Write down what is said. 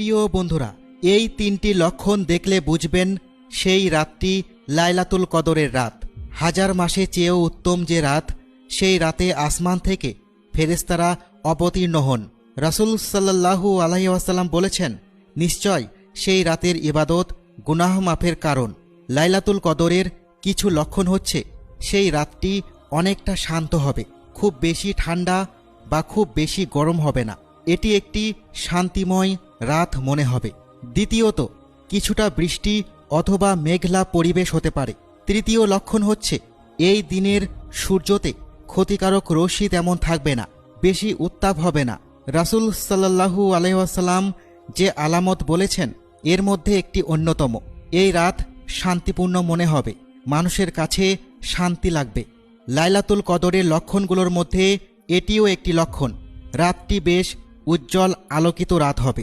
প্রিয় বন্ধুরা, এই তিনটি লক্ষণ দেখলে বুঝবেন সেই রাতটি লাইলাতুল কদরের রাত। হাজার মাসে চেয়েও উত্তম যে রাত, সেই রাতে আসমান থেকে ফেরেশতারা অবতীর্ণ হন। রাসূল সাল্লাল্লাহু আলাইহি ওয়াসাল্লাম বলেছেন, নিশ্চয় সেই রাতের ইবাদত গুনাহ মাফের কারণ। লাইলাতুল কদরের কিছু লক্ষণ হচ্ছে, সেই রাতটি অনেকটা শান্ত হবে, খুব বেশি ঠান্ডা বা খুব বেশি গরম হবে না, এটি একটি শান্তিময় রাত মনে হবে। দ্বিতীয়ত, কিছুটা বৃষ্টি অথবা মেঘলা পরিবেশ হতে পারে। তৃতীয় লক্ষণ হচ্ছে, এই দিনের সূর্যতে ক্ষতিকারক রশ্মি তেমন থাকবে না, বেশি উত্তাপ হবে না। রাসূল সাল্লাল্লাহু আলাইহি ওয়াসাল্লাম যে আলামত বলেছেন, এর মধ্যে একটি অন্যতম। এই রাত শান্তিপূর্ণ মনে হবে, মানুষের কাছে শান্তি লাগবে। লাইলাতুল কদরের লক্ষণগুলোর মধ্যে এটিও একটি লক্ষণ। রাতটি বেশ উজ্জ্বল আলোকিত রাত হবে।